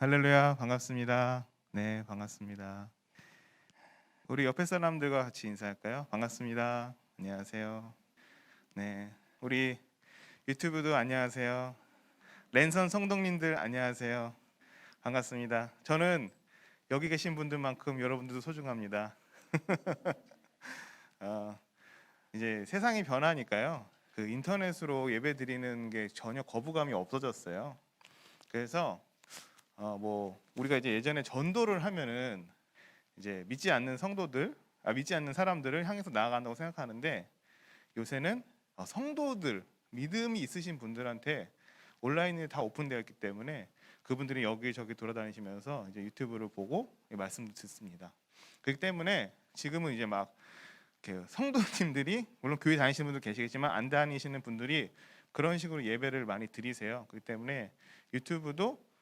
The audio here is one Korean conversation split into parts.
할렐루야, 반갑습니다. 네, 반갑습니다. 우리 옆에 사람들과 같이 인사할까요? 반갑습니다. 안녕하세요. 네, 우리 유튜브도 안녕하세요. 랜선 성도님들 안녕하세요. 반갑습니다. 저는 여기 계신 분들만큼 여러분들도 소중합니다. 어, 이제 세상이 변하니까요. 그 인터넷으로 예배 드리는 게 전혀 거부감이 없어졌어요. 그래서 뭐 우리가 이제 예전에 전도를 하면은 이제 믿지 않는 사람들을 향해서 나아간다고 생각하는데, 요새는 성도들, 믿음이 있으신 분들한테 온라인이 다 오픈되어 있기 때문에 그분들이 여기저기 돌아다니시면서 이제 유튜브를 보고 말씀도 듣습니다. 그렇기 때문에 지금은 이제 막 이렇게 성도님들이, 물론 교회 다니시는 분도 계시겠지만 안 다니시는 분들이 그런 식으로 예배를 많이 드리세요. 그렇기 때문에 유튜브도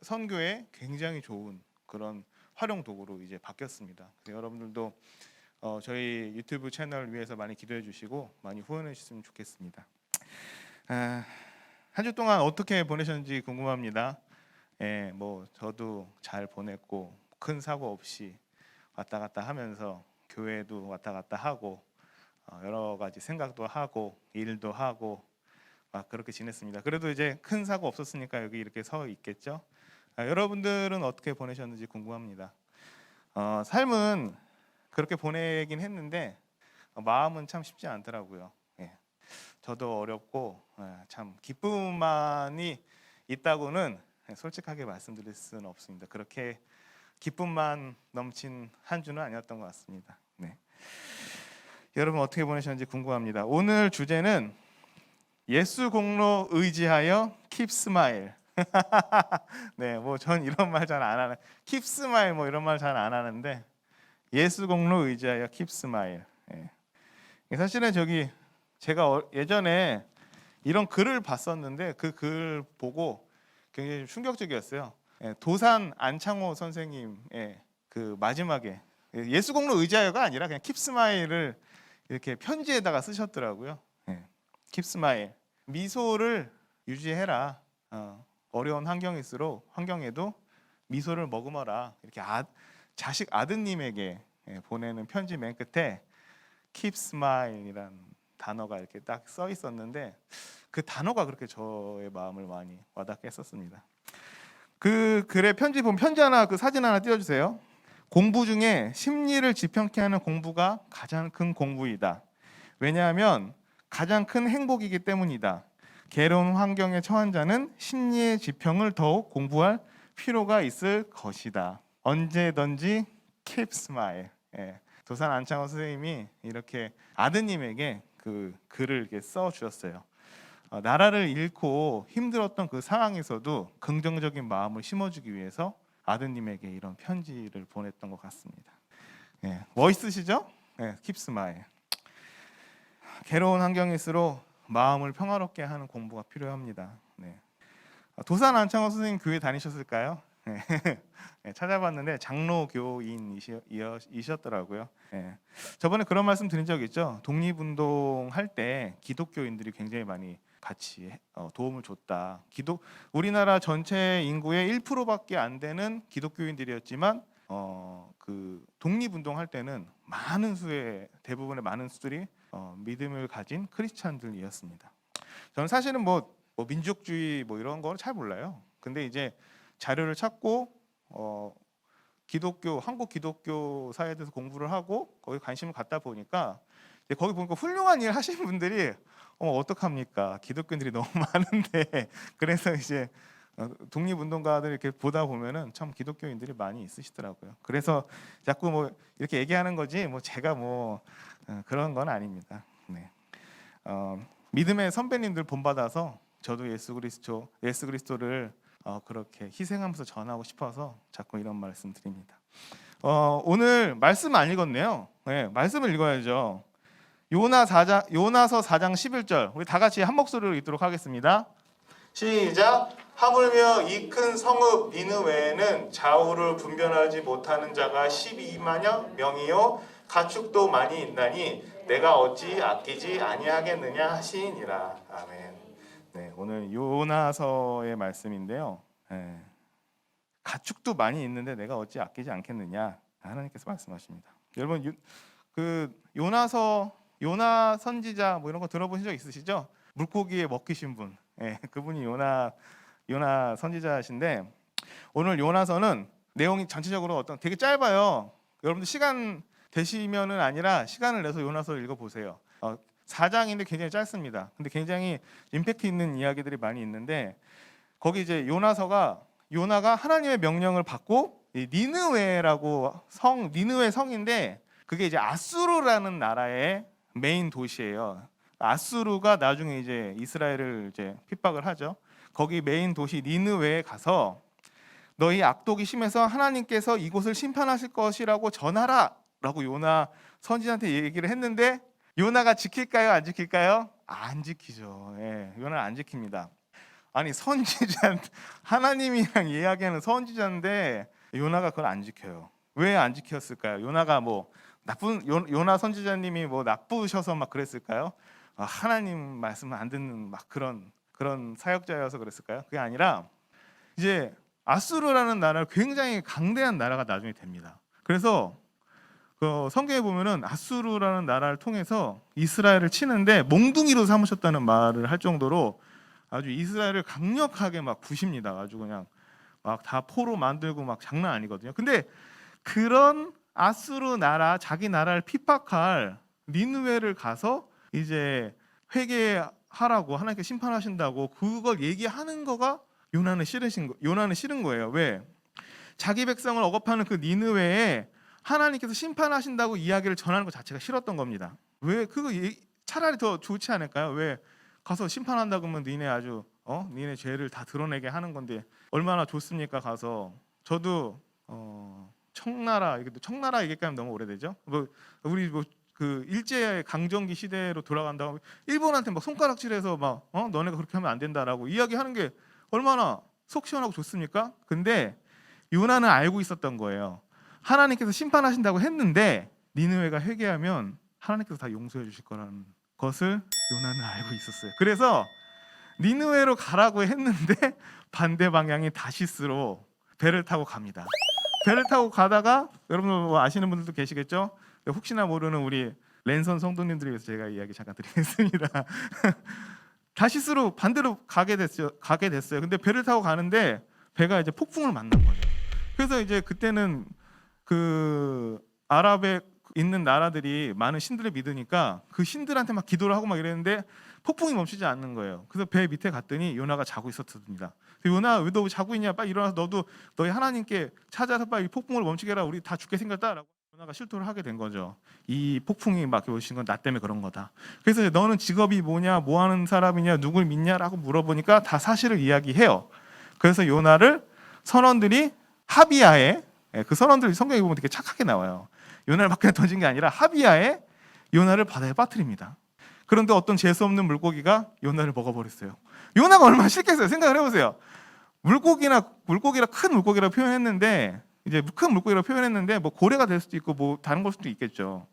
선교에 굉장히 좋은 그런 활용 도구로 이제 바뀌었습니다. 그래서 여러분들도 저희 유튜브 채널을 위해서 많이 기도해 주시고 많이 후원해 주셨으면 좋겠습니다. 한 주 동안 어떻게 보내셨는지 궁금합니다. 예, 뭐 저도 잘 보냈고 큰 사고 없이 왔다 갔다 하면서 교회도 왔다 갔다 하고 여러 가지 생각도 하고 일도 하고 막 그렇게 지냈습니다. 그래도 이제 큰 사고 없었으니까 여기 이렇게 서 있겠죠. 여러분들은 어떻게 보내셨는지 궁금합니다. 삶은 그렇게 보내긴 했는데 마음은 참 쉽지 않더라고요. 예. 저도 어렵고 참 기쁨만이 있다고는 솔직하게 말씀드릴 수는 없습니다. 그렇게 기쁨만 넘친 한 주는 아니었던 것 같습니다. 네. 여러분 어떻게 보내셨는지 궁금합니다. 오늘 주제는 예수 공로 의지하여 keep smile. 네, 뭐 전 이런 말 잘 안 하는, keep smile 뭐 이런 말 잘 안 하는데 예수 공로 의지하여 keep smile. 예. 사실은 제가 예전에 이런 글을 봤었는데 그 글 보고 굉장히 충격적이었어요. 예, 도산 안창호 선생님의 그 마지막에 예수 공로 의지하여가 아니라 그냥 keep smile을 이렇게 편지에다가 쓰셨더라고요. 예, keep smile. 미소를 유지해라. 어려운 환경에도 미소를 머금어라. 이렇게 자식 아드님에게 보내는 편지 맨 끝에 keep smile이란 단어가 이렇게 딱 써 있었는데 그 단어가 그렇게 저의 마음을 많이 와닿게 했었습니다. 그 글에 편지 보면 편지 하나, 그 사진 하나 띄워주세요. 공부 중에 심리를 지평케 하는 공부가 가장 큰 공부이다. 왜냐하면 가장 큰 행복이기 때문이다. 괴로운 환경에 처한 자는 심리의 지평을 더욱 공부할 필요가 있을 것이다. 언제든지 keep smile. 예. 도산 안창호 선생님이 이렇게 아드님에게 그 글을 이렇게 써 주셨어요. 나라를 잃고 힘들었던 그 상황에서도 긍정적인 마음을 심어주기 위해서 아드님에게 이런 편지를 보냈던 것 같습니다. 예. 멋있으시죠? 예. keep smile. 괴로운 환경일수록 마음을 평화롭게 하는 공부가 필요합니다. 네. 도산 안창호 선생님 교회 다니셨을까요? 네. 네, 찾아봤는데 장로교인이셨더라고요. 네. 저번에 그런 말씀 드린 적 있죠. 독립운동 할 때 기독교인들이 굉장히 많이 같이 도움을 줬다. 우리나라 전체 인구의 1%밖에 안 되는 기독교인들이었지만 그 독립운동 할 때는 대부분의 많은 수들이 믿음을 가진 크리스찬들이었습니다. 저는 사실은 뭐 민족주의 뭐 이런 거 잘 몰라요. 근데 이제 자료를 찾고 한국 기독교 사회에 대해서 공부를 하고 거기 관심을 갖다 보니까 거기 보니까 훌륭한 일 하시는 분들이 어떡합니까? 기독교인들이 너무 많은데 그래서 이제 독립운동가들 이렇게 보다 보면은 참 기독교인들이 많이 있으시더라고요. 그래서 자꾸 뭐 이렇게 얘기하는 거지 뭐 제가 뭐 그런 건 아닙니다. 네. 믿음의 선배님들 본받아서 저도 예수 그리스도를 그렇게 희생하면서 전하고 싶어서 자꾸 이런 말씀 드립니다. 오늘 말씀 안 읽었네요. 네, 말씀을 읽어야죠. 요나서 4장 11절 우리 다 같이 한 목소리로 읽도록 하겠습니다. 시작. 하물며 이 큰 성읍 니느웨에는 좌우를 분별하지 못하는 자가 12만여 명이요 가축도 많이 있나니 내가 어찌 아끼지 아니하겠느냐 하시니라. 아멘. 네, 오늘 요나서의 말씀인데요. 네, 가축도 많이 있는데 내가 어찌 아끼지 않겠느냐, 하나님께서 말씀하십니다. 여러분 요나서, 요나 선지자 뭐 이런 거 들어보신 적 있으시죠? 물고기에 먹히신 분, 예, 그분이 요나 선지자신데, 오늘 요나서는 내용이 전체적으로 되게 짧아요. 여러분들 시간 되시면은 아니라 시간을 내서 요나서를 읽어보세요. 4장인데 굉장히 짧습니다. 근데 굉장히 임팩트 있는 이야기들이 많이 있는데, 거기 이제 요나가 하나님의 명령을 받고 니느웨라고 니느웨 성인데, 그게 이제 아수르라는 나라의 메인 도시예요. 아수르가 나중에 이제 이스라엘을 이제 핍박을 하죠. 거기 메인 도시 니느웨에 가서 너희 악독이 심해서 하나님께서 이곳을 심판하실 것이라고 전하라라고 요나 선지자한테 얘기를 했는데, 요나가 지킬까요, 안 지킬까요? 안 지키죠. 예, 요나는 안 지킵니다. 아니 선지자, 하나님이랑 이야기하는 선지자인데 요나가 그걸 안 지켜요. 왜 안 지켰을까요? 요나가 뭐 요나 선지자님이 뭐 나쁘셔서 막 그랬을까요? 하나님 말씀을 안 듣는 막 그런 사역자여서 그랬을까요? 그게 아니라 이제 아수르라는 나라를 굉장히 강대한 나라가 나중에 됩니다. 그래서 그 성경에 보면은 아수르라는 나라를 통해서 이스라엘을 치는데 몽둥이로 삼으셨다는 말을 할 정도로 아주 이스라엘을 강력하게 막 부십니다. 아주 그냥 막 다 포로 만들고 막 장난 아니거든요. 근데 그런 아수르 나라, 자기 나라를 핍박할 니느웨를 가서 이제 회개하라고 하나님께 심판하신다고 그걸 얘기하는 거가 요나는 싫은 거예요. 왜? 자기 백성을 억압하는 그 니느웨에 하나님께서 심판하신다고 이야기를 전하는 것 자체가 싫었던 겁니다. 왜? 그거 차라리 더 좋지 않을까요? 왜? 가서 심판한다 그러면 니네 아주 니네 죄를 다 드러내게 하는 건데 얼마나 좋습니까? 가서 저도 청나라 얘기까지 너무 오래되죠. 우리 그 일제 강점기 시대로 돌아간다고 일본한테 막 손가락질해서 막 너네가 그렇게 하면 안 된다라고 이야기하는 게 얼마나 속 시원하고 좋습니까? 근데 요나는 알고 있었던 거예요. 하나님께서 심판하신다고 했는데 니느웨가 회개하면 하나님께서 다 용서해 주실 거라는 것을 요나는 알고 있었어요. 그래서 니느웨로 가라고 했는데 반대 방향이 다시스로 배를 타고 갑니다. 배를 타고 가다가 여러분 뭐 아시는 분들도 계시겠죠? 혹시나 모르는 우리 랜선 성도님들을 위해서 제가 이야기 잠깐 드리겠습니다. 다시스로 반대로 가게 됐어요. 근데 배를 타고 가는데 배가 이제 폭풍을 만난 거죠. 그래서 이제 그때는 그 아랍에 있는 나라들이 많은 신들을 믿으니까 그 신들한테 막 기도를 하고 막 이랬는데 폭풍이 멈추지 않는 거예요. 그래서 배 밑에 갔더니 요나가 자고 있었습니다. 요나 왜 너 자고 있냐? 빨리 일어나서 너도 너희 하나님께 찾아서 빨리 폭풍을 멈추게 해라. 우리 다 죽게 생겼다라고 요나가 실토를 하게 된 거죠. 이 폭풍이 막 오신 건 나 때문에 그런 거다. 그래서 너는 직업이 뭐냐, 뭐 하는 사람이냐, 누굴 믿냐라고 물어보니까 다 사실을 이야기해요. 그래서 요나를 선원들이 하비야에, 그 선원들 성경에 보면 되게 착하게 나와요. 요나를 밖에 던진 게 아니라 하비야에 요나를 바다에 빠뜨립니다. 그런데 어떤 재수 없는 물고기가 요나를 먹어버렸어요. 요나가 얼마나 싫겠어요. 생각을 해보세요. 물고기라 큰 물고기라고 표현했는데 이제 큰 물고기라고 표현했는데 뭐 고래가 될 수도 있고 뭐 다른 걸 수도 있겠죠.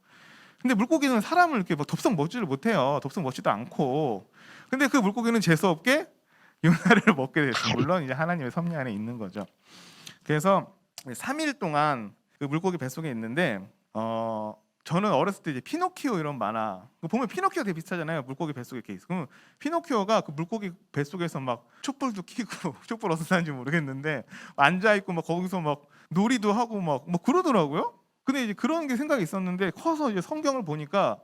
근데 물고기는 사람을 이렇게 뭐 덥석 먹지를 못해요. 덥석 먹지도 않고. 근데 그 물고기는 재수 없게 요나를 먹게 됐어요. 물론 이제 하나님의 섭리 안에 있는 거죠. 그래서 3일 동안 그 물고기 뱃속에 있는데 저는 어렸을 때 이제 피노키오 이런 만화 보면 피노키오 되게 비슷하잖아요. 물고기 뱃속에 이렇게 있어. 그럼 피노키오가 그 물고기 뱃속에서 막 촛불도 켜고 촛불 어디서 사는지 모르겠는데 앉아 있고 막 거기서 막 놀이도 하고 막 뭐 그러더라고요. 근데 이제 그런 게 생각이 있었는데 커서 이제 성경을 보니까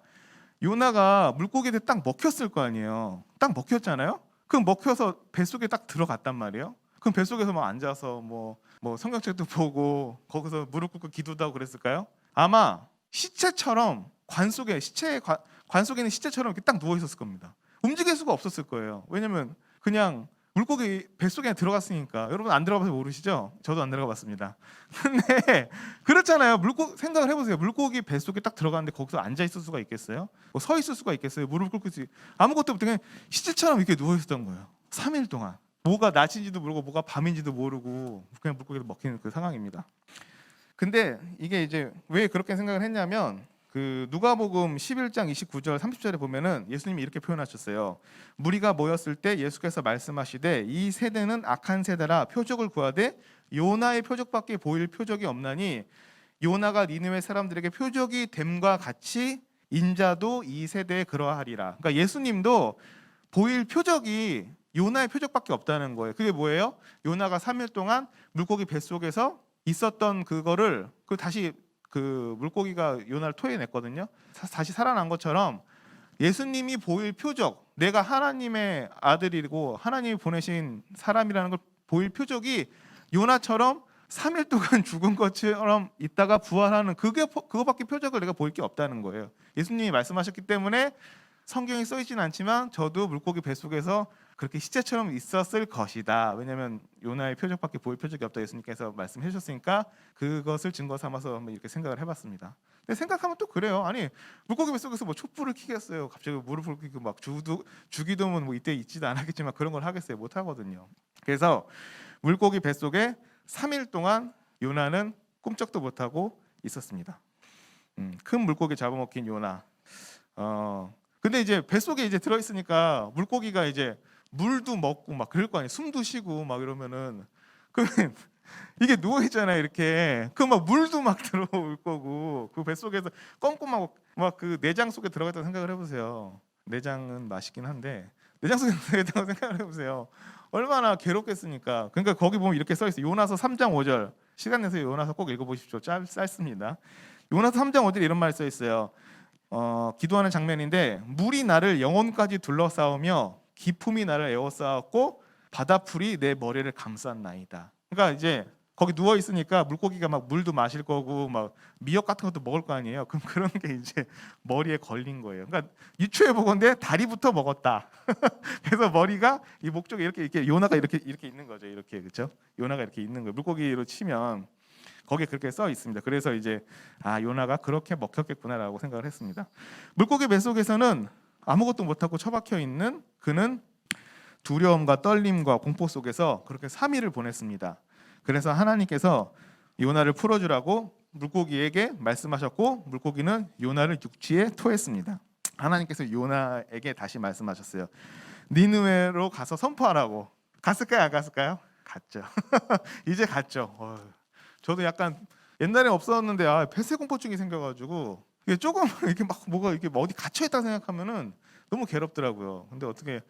요나가 물고기한테 딱 먹혔을 거 아니에요. 딱 먹혔잖아요. 그럼 먹혀서 뱃속에 딱 들어갔단 말이에요. 그럼 뱃속에서 막 앉아서 뭐 성경책도 보고 거기서 무릎 꿇고 기도도 하고 그랬을까요? 아마 시체처럼 관 속에 있는 시체처럼 이렇게 딱 누워 있었을 겁니다. 움직일 수가 없었을 거예요. 왜냐면 그냥 물고기 뱃속에 들어갔으니까. 여러분 안 들어가봐서 모르시죠? 저도 안 들어가봤습니다. 근데 그렇잖아요. 생각을 해보세요. 물고기 뱃속에 딱 들어갔는데 거기서 앉아 있을 수가 있겠어요? 뭐 서 있을 수가 있겠어요? 무릎 꿇고 아무것도 없이 그냥 시체처럼 이렇게 누워 있었던 거예요. 3일 동안. 뭐가 낮인지도 모르고 뭐가 밤인지도 모르고 그냥 물고기를 먹히는 그 상황입니다. 근데 이게 이제 왜 그렇게 생각을 했냐면 그 누가복음 11장 29절 30절에 보면은 예수님이 이렇게 표현하셨어요. 무리가 모였을 때 예수께서 말씀하시되 이 세대는 악한 세대라 표적을 구하되 요나의 표적밖에 보일 표적이 없나니 요나가 니느웨 사람들에게 표적이 됨과 같이 인자도 이 세대에 그러하리라. 그러니까 예수님도 보일 표적이 요나의 표적밖에 없다는 거예요. 그게 뭐예요? 요나가 3일 동안 물고기 뱃속에서 있었던 그거를 그 다시 그 물고기가 요나를 토해냈거든요. 다시 살아난 것처럼 예수님이 보일 표적, 내가 하나님의 아들이고 하나님이 보내신 사람이라는 걸 보일 표적이 요나처럼 3일 동안 죽은 것처럼 있다가 부활하는 그거밖에 표적을 내가 보일 게 없다는 거예요. 예수님이 말씀하셨기 때문에 성경에 써 있지는 않지만 저도 물고기 뱃속에서 그렇게 시체처럼 있었을 것이다. 왜냐하면 요나의 표적밖에 보일 표적이 없다 예수님께서 말씀해 주셨으니까 그것을 증거 삼아서 한번 이렇게 생각을 해봤습니다. 근데 생각하면 또 그래요. 아니 물고기 뱃속에서 뭐 촛불을 켜겠어요. 갑자기 무릎을 꿇고 막 주기도문 뭐 이때 있지도 않았겠지만 그런 걸 하겠어요. 못 하거든요. 그래서 물고기 뱃속에 3일 동안 요나는 꿈쩍도 못하고 있었습니다. 큰 물고기 잡아먹힌 요나. 근데 이제 뱃속에 이제 들어 있으니까 물고기가 이제 물도 먹고 막 그럴 거 아니에요. 숨도 쉬고 막 이러면은 그러면 이게 누워 있잖아요. 이렇게 그 막 물도 막 들어올 거고 그 뱃속에서 껌껌하고 막 그 내장 속에 들어갔다고 생각을 해보세요. 내장은 맛있긴 한데 내장 속에 들어갔다고 생각을 해보세요. 얼마나 괴롭겠습니까? 그러니까 거기 보면 이렇게 써 있어요. 요나서 3장 5절. 시간 내서 요나서 꼭 읽어보십시오. 짧습니다. 요나서 3장 5절에 이런 말이 써 있어요. 기도하는 장면인데 물이 나를 영혼까지 둘러싸우며 기품이 나를 에워싸았고 바다풀이 내 머리를 감쌌나이다. 그러니까 이제 거기 누워 있으니까 물고기가 막 물도 마실 거고 막 미역 같은 것도 먹을 거 아니에요. 그럼 그런 게 이제 머리에 걸린 거예요. 그러니까 유추해 보건데 다리부터 먹었다. 그래서 머리가 이 목 쪽에 이렇게 요나가 이렇게 있는 거죠. 이렇게 그렇죠? 요나가 이렇게 있는 거예요. 물고기로 치면 거기에 그렇게 써 있습니다. 그래서 이제 요나가 그렇게 먹혔겠구나라고 생각을 했습니다. 물고기 뱃속에서는 아무것도 못하고 처박혀 있는 그는 두려움과 떨림과 공포 속에서 그렇게 3일을 보냈습니다. 그래서 하나님께서 요나를 풀어주라고 물고기에게 말씀하셨고 물고기는 요나를 육지에 토했습니다. 하나님께서 요나에게 다시 말씀하셨어요. 니느웨로 가서 선포하라고. 갔을까요? 안 갔을까요? 갔죠. 이제 갔죠. 저도 약간 옛날에 없었는데 폐쇄공포증이 생겨가지고 이게 조금 이렇게 막 뭐가 이렇게 어디 갇혀 있다 생각하면은 너무 괴롭더라고요. 근데 어떻게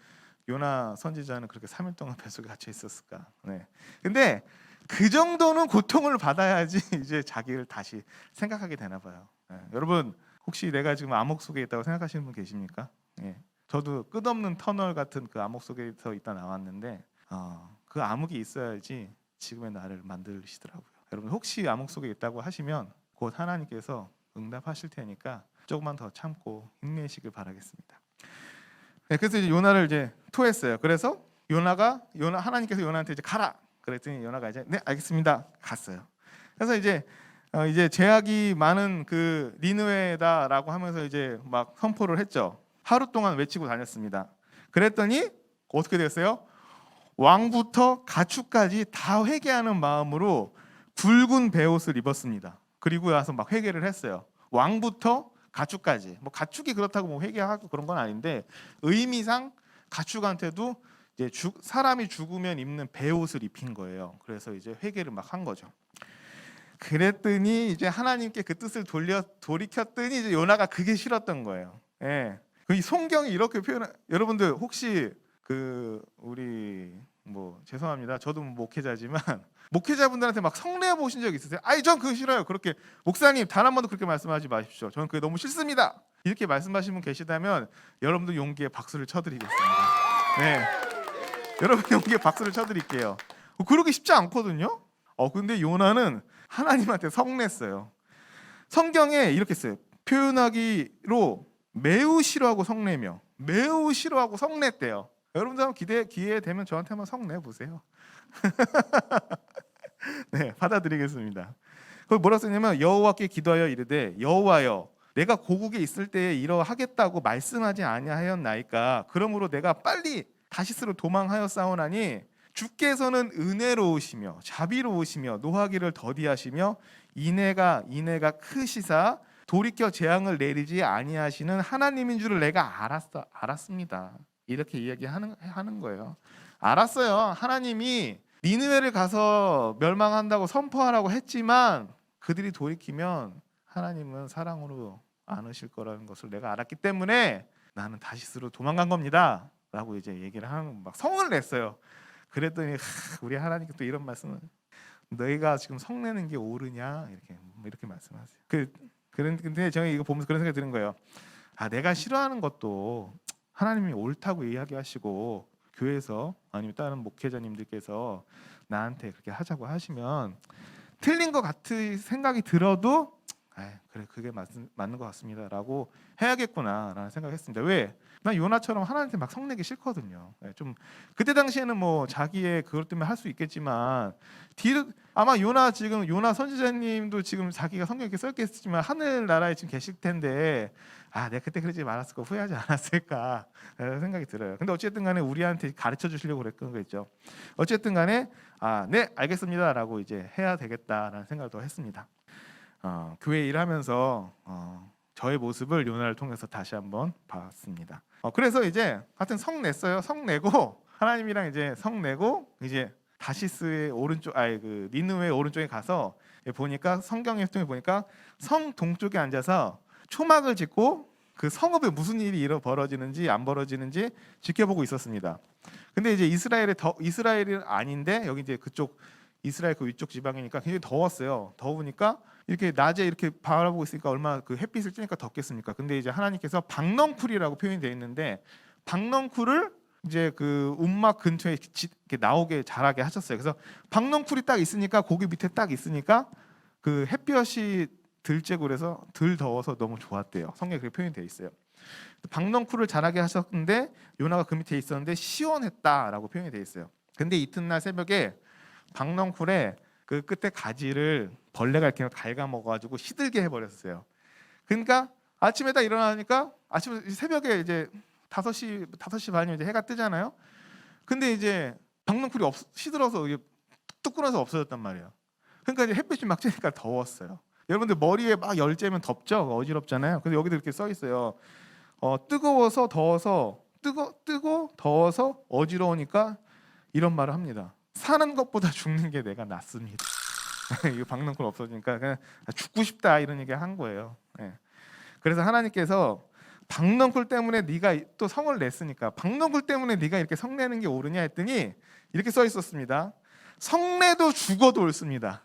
요나 선지자는 그렇게 3일 동안 뱃속에 갇혀 있었을까? 네. 근데 그 정도는 고통을 받아야지 이제 자기를 다시 생각하게 되나 봐요. 네. 여러분 혹시 내가 지금 암흑 속에 있다고 생각하시는 분 계십니까? 네. 저도 끝없는 터널 같은 그 암흑 속에서 있다 나왔는데 그 암흑이 있어야지 지금의 나를 만드시더라고요. 여러분 혹시 암흑 속에 있다고 하시면 곧 하나님께서 응답하실 테니까 조금만 더 참고 힘내시길 바라겠습니다. 네, 그래서 이제 요나를 이제 토했어요. 그래서 하나님께서 요나한테 이제 가라. 그랬더니 요나가 이제 네 알겠습니다. 갔어요. 그래서 이제 제약이 많은 그 니느웨다라고 하면서 이제 막 선포를 했죠. 하루 동안 외치고 다녔습니다. 그랬더니 어떻게 됐어요? 왕부터 가축까지 다 회개하는 마음으로 굵은 베옷을 입었습니다. 그리고 나서 막 회개를 했어요. 왕부터 가축까지. 뭐 가축이 그렇다고 뭐 회개하고 그런 건 아닌데 의미상 가축한테도 이제 사람이 죽으면 입는 베옷을 입힌 거예요. 그래서 이제 회개를 막 한 거죠. 그랬더니 이제 하나님께 그 뜻을 돌이켰더니 이제 요나가 그게 싫었던 거예요. 예. 이 성경이 이렇게 여러분들 혹시 우리 뭐 죄송합니다. 저도 목회자지만 목회자분들한테 막 성례 보신 적 있으세요? 전 그거 싫어요. 그렇게 목사님 단 한 번도 그렇게 말씀하지 마십시오. 저는 그게 너무 싫습니다. 이렇게 말씀하시는 분 계시다면 여러분들 용기에 박수를 쳐드리겠습니다. 네, 여러분 용기에 박수를 쳐드릴게요. 그러기 쉽지 않거든요. 근데 요나는 하나님한테 성냈어요. 성경에 이렇게 써요. 표현하기로 매우 싫어하고 성내며 매우 싫어하고 성냈대요. 여러분들 한번 기회 되면 저한테 한번 성내 보세요. 네, 받아드리겠습니다. 그걸 뭐라 쓰냐면 여호와께 기도하여 이르되 여호와여 내가 고국에 있을 때에 이러하겠다고 말씀하지 아니하였나이까 그러므로 내가 빨리 다시스로 도망하여 싸우나니 주께서는 은혜로우시며 자비로우시며 노하기를 더디하시며 인애가 크시사 돌이켜 재앙을 내리지 아니하시는 하나님인 줄을 내가 알았습니다. 이렇게 이야기하는 거예요. 알았어요. 하나님이 니느웨를 가서 멸망한다고 선포하라고 했지만 그들이 돌이키면 하나님은 사랑으로 안으실 거라는 것을 내가 알았기 때문에 나는 다시스로 도망간 겁니다. 라고 이제 얘기를 하는, 막 성을 냈어요. 그랬더니 우리 하나님께 또 이런 말씀을, 너희가 지금 성내는 게 옳으냐 이렇게 말씀하세요. 근데 저는 이거 보면서 그런 생각이 드는 거예요. 내가 싫어하는 것도 하나님이 옳다고 이야기하시고 교회에서 아니면 다른 목회자님들께서 나한테 그렇게 하자고 하시면 틀린 것 같은 생각이 들어도 그래, 그게 맞는 것 같습니다라고 해야겠구나라는 생각했습니다. 왜? 난 요나처럼 하나님한테 막 성내기 싫거든요. 좀 그때 당시에는 뭐 자기의 그것 때문에 할 수 있겠지만 아마 요나 선지자님도 지금 자기가 성경 이렇게 썼겠지만 하늘나라에 지금 계실 텐데 내가 그때 그러지 말았을까, 후회하지 않았을까 생각이 들어요. 근데 어쨌든 간에 우리한테 가르쳐 주시려고 그랬던 거겠죠. 어쨌든 간에 네, 알겠습니다라고 이제 해야 되겠다라는 생각도 했습니다. 교회 일하면서 저의 모습을 요나를 통해서 다시 한번 봤습니다. 그래서 이제 하여튼 성냈어요. 성내고 하나님이랑 이제 성내고 이제 다시스의 오른쪽, 그 니느웨의 오른쪽에 가서 보니까 성경에 보니까 성 동쪽에 앉아서 초막을 짓고 그 성읍에 무슨 일이 벌어지는지 안 벌어지는지 지켜보고 있었습니다. 근데 이제 이스라엘이 아닌데 여기 이제 그쪽 이스라엘 그 위쪽 지방이니까 굉장히 더웠어요. 더우니까 이렇게 낮에 이렇게 바라보고 있으니까 얼마나 그 햇빛을 쬐니까 덥겠습니까? 근데 이제 하나님께서 박넝쿨이라고 표현이 되어 있는데 박넝쿨을 이제 그 움막 근처에 이렇게 나오게 자라게 하셨어요. 그래서 박넝쿨이 딱 있으니까 고기 밑에 딱 있으니까 그 햇볕이 덜 쬐고 그래서 덜 더워서 너무 좋았대요. 성경에 그렇게 표현이 되어 있어요. 박넝쿨을 자라게 하셨는데 요나가 그 밑에 있었는데 시원했다라고 표현이 되어 있어요. 근데 이튿날 새벽에 박넝쿨에 그 끝에 가지를 벌레가 이렇게 갉아먹어가지고 시들게 해버렸어요. 그러니까 아침에 딱 일어나니까 아침 새벽에 이제 5시 반이면 이제 해가 뜨잖아요. 근데 이제 박넝쿨이 시들어서 이게 뚝뚝 끊어서 없어졌단 말이에요. 그러니까 이제 햇빛이 막 쬐니까 더웠어요. 여러분들 머리에 막 열 쬐면 덥죠? 어지럽잖아요. 그래서 여기도 이렇게 써 있어요. 뜨거워서 더워서 뜨고 더워서 어지러우니까 이런 말을 합니다. 사는 것보다 죽는 게 내가 낫습니다. 이거 박넝쿨 없어지니까 그냥 죽고 싶다 이런 얘기 한 거예요. 그래서 하나님께서 박넝쿨 때문에 네가 또 성을 냈으니까 박넝쿨 때문에 네가 이렇게 성내는 게 옳으냐 했더니 이렇게 써 있었습니다. 성내도 죽어도 옳습니다.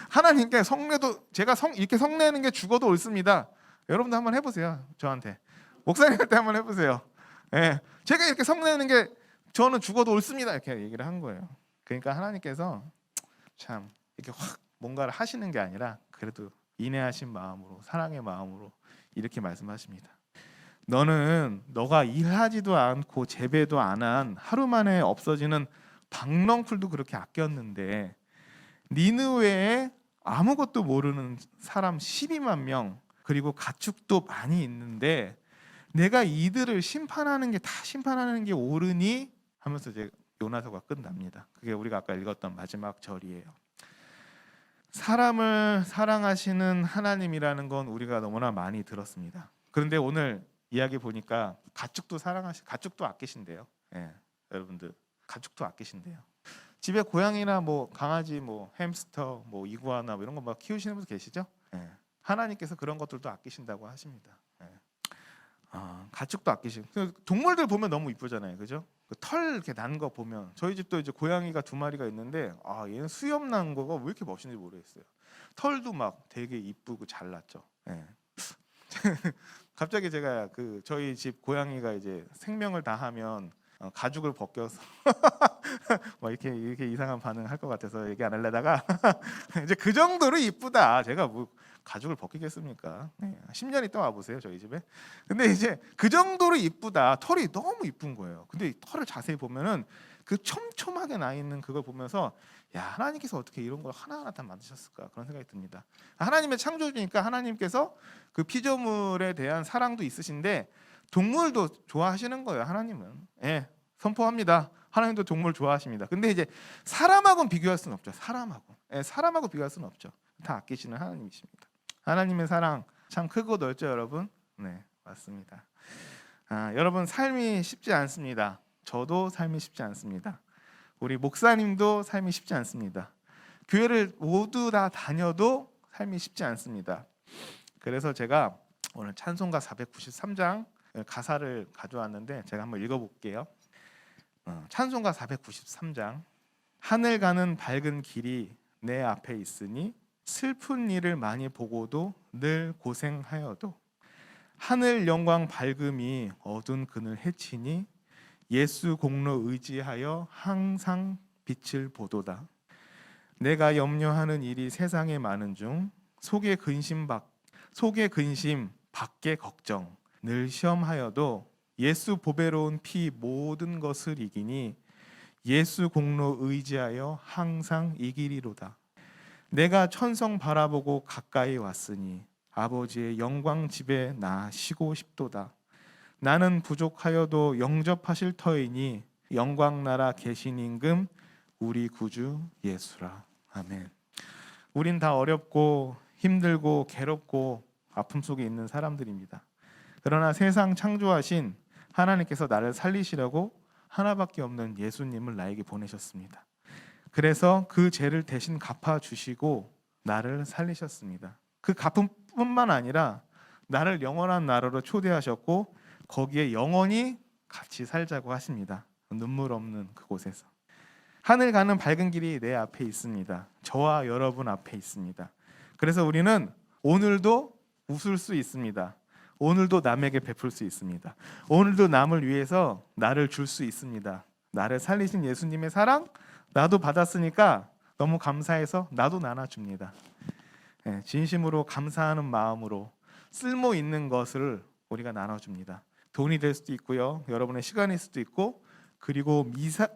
하나님께 성내도 제가 이렇게 성내는 게 죽어도 옳습니다. 여러분도 한번 해보세요. 저한테 목사님한테 한번 해보세요. 제가 이렇게 성내는 게 저는 죽어도 옳습니다. 이렇게 얘기를 한 거예요. 그러니까 하나님께서 참 이렇게 확 뭔가를 하시는 게 아니라 그래도 인내하신 마음으로 사랑의 마음으로 이렇게 말씀하십니다. 너는 너가 일하지도 않고 재배도 안 한 하루 만에 없어지는 박넝쿨도 그렇게 아꼈는데 니느웨에 아무것도 모르는 사람 12만 명 그리고 가축도 많이 있는데 내가 이들을 심판하는 게 옳으니 하면서 이제 요나서가 끝납니다. 그게 우리가 아까 읽었던 마지막 절이에요. 사람을 사랑하시는 하나님이라는 건 우리가 너무나 많이 들었습니다. 그런데 오늘 이야기 보니까 가축도 아끼신대요. 여러분들 가축도 아끼신대요. 집에 고양이나 뭐 강아지, 뭐 햄스터, 뭐 이구아나 뭐 이런 거 막 키우시는 분 계시죠? 하나님께서 그런 것들도 아끼신다고 하십니다. 가축도 아끼시고 동물들 보면 너무 이쁘잖아요, 그죠? 그 털 이렇게 난 거 보면 저희 집도 이제 고양이가 2마리가 있는데 얘는 수염 난 거가 왜 이렇게 멋있는지 모르겠어요. 털도 막 되게 이쁘고 잘 났죠. 갑자기 제가 저희 집 고양이가 이제 생명을 다하면 가죽을 벗겨서 막 이렇게 이상한 반응을 할 것 같아서 얘기 안 하려다가 이제 그 정도로 이쁘다. 제가 뭐 가죽을 벗기겠습니까? 10년 있다 와 보세요 저희 집에. 근데 이제 그 정도로 이쁘다. 털이 너무 이쁜 거예요. 근데 이 털을 자세히 보면은 그 촘촘하게 나 있는 그걸 보면서 야, 하나님께서 어떻게 이런 걸 하나하나 다 만드셨을까 그런 생각이 듭니다. 하나님의 창조주니까 하나님께서 그 피조물에 대한 사랑도 있으신데 동물도 좋아하시는 거예요. 하나님은 선포합니다. 하나님도 동물 좋아하십니다. 근데 이제 사람하고는 비교할 수는 없죠. 사람하고 비교할 수는 없죠. 다 아끼시는 하나님이십니다. 하나님의 사랑 참 크고 넓죠, 여러분? 네, 맞습니다. 여러분 삶이 쉽지 않습니다. 저도 삶이 쉽지 않습니다. 우리 목사님도 삶이 쉽지 않습니다. 교회를 모두 다 다녀도 삶이 쉽지 않습니다. 그래서 제가 오늘 찬송가 493장 가사를 가져왔는데 제가 한번 읽어볼게요. 찬송가 493장. 하늘 가는 밝은 길이 내 앞에 있으니 슬픈 일을 많이 보고도 늘 고생하여도 하늘 영광 밝음이 어두운 그늘 해치니 예수 공로 의지하여 항상 빛을 보도다. 내가 염려하는 일이 세상에 많은 중 속에 근심 밖에 걱정 늘 시험하여도 예수 보배로운 피 모든 것을 이기니 예수 공로 의지하여 항상 이기리로다. 내가 천성 바라보고 가까이 왔으니 아버지의 영광 집에 나 쉬고 싶도다. 나는 부족하여도 영접하실 터이니 영광 나라 계신 임금 우리 구주 예수라. 아멘. 우린 다 어렵고 힘들고 괴롭고 아픔 속에 있는 사람들입니다. 그러나 세상 창조하신 하나님께서 나를 살리시려고 하나밖에 없는 예수님을 나에게 보내셨습니다. 그래서 그 죄를 대신 갚아주시고 나를 살리셨습니다. 그 갚음뿐만 아니라 나를 영원한 나라로 초대하셨고 거기에 영원히 같이 살자고 하십니다. 눈물 없는 그곳에서. 하늘 가는 밝은 길이 내 앞에 있습니다. 저와 여러분 앞에 있습니다. 그래서 우리는 오늘도 웃을 수 있습니다. 오늘도 남에게 베풀 수 있습니다. 오늘도 남을 위해서 나를 줄 수 있습니다. 나를 살리신 예수님의 사랑 나도 받았으니까 너무 감사해서 나도 나눠줍니다. 진심으로 감사하는 마음으로 쓸모 있는 것을 우리가 나눠줍니다. 돈이 될 수도 있고요, 여러분의 시간일 수도 있고, 그리고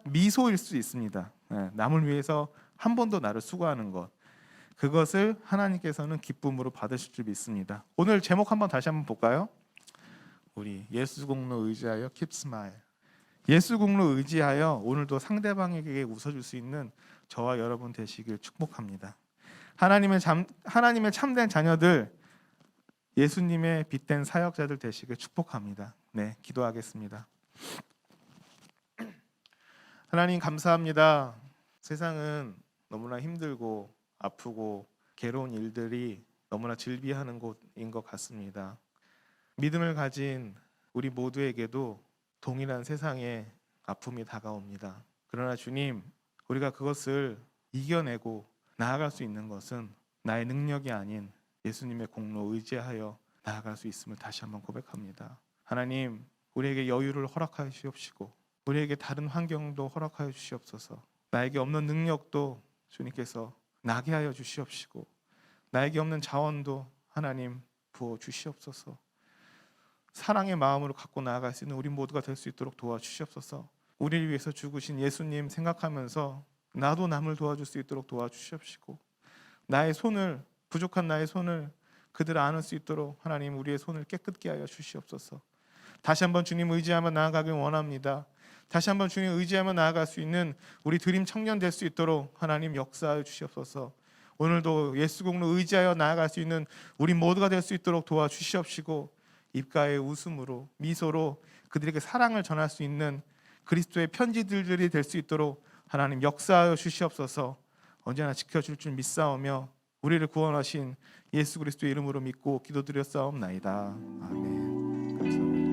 미소일 수 있습니다. 남을 위해서 한 번 더 나를 수고하는 것, 그것을 하나님께서는 기쁨으로 받으실 줄 믿습니다. 오늘 제목 다시 한번 볼까요? 우리 예수 공로 의지하여 keep smile. 예수 공로 의지하여 오늘도 상대방에게 웃어줄 수 있는 저와 여러분 되시길 축복합니다. 하나님의 참된 자녀들, 예수님의 빛된 사역자들 되시길 축복합니다. 네, 기도하겠습니다. 하나님 감사합니다. 세상은 너무나 힘들고 아프고 괴로운 일들이 너무나 즐비하는 곳인 것 같습니다. 믿음을 가진 우리 모두에게도 동일한 세상에 아픔이 다가옵니다. 그러나 주님, 우리가 그것을 이겨내고 나아갈 수 있는 것은 나의 능력이 아닌 예수님의 공로 의지하여 나아갈 수 있음을 다시 한번 고백합니다. 하나님, 우리에게 여유를 허락하여 주시옵시고 우리에게 다른 환경도 허락하여 주시옵소서. 나에게 없는 능력도 주님께서 나게 하여 주시옵시고 나에게 없는 자원도 하나님 부어 주시옵소서. 사랑의 마음으로 갖고 나아갈 수 있는 우리 모두가 될 수 있도록 도와주시옵소서. 우리를 위해서 죽으신 예수님 생각하면서 나도 남을 도와줄 수 있도록 도와주시옵시고 부족한 나의 손을 그들 안을 수 있도록 하나님 우리의 손을 깨끗게 하여 주시옵소서. 다시 한번 주님 의지하며 나아가길 원합니다. 다시 한번 주님 의지하며 나아갈 수 있는 우리 드림 청년 될 수 있도록 하나님 역사하여 주시옵소서. 오늘도 예수 공로 의지하여 나아갈 수 있는 우리 모두가 될 수 있도록 도와주시옵시고 입가의 웃음으로 미소로 그들에게 사랑을 전할 수 있는 그리스도의 편지들이 될 수 있도록 하나님 역사하여 주시옵소서. 언제나 지켜줄 줄 믿사오며 우리를 구원하신 예수 그리스도의 이름으로 믿고 기도드렸사옵나이다. 아멘. 감사합니다.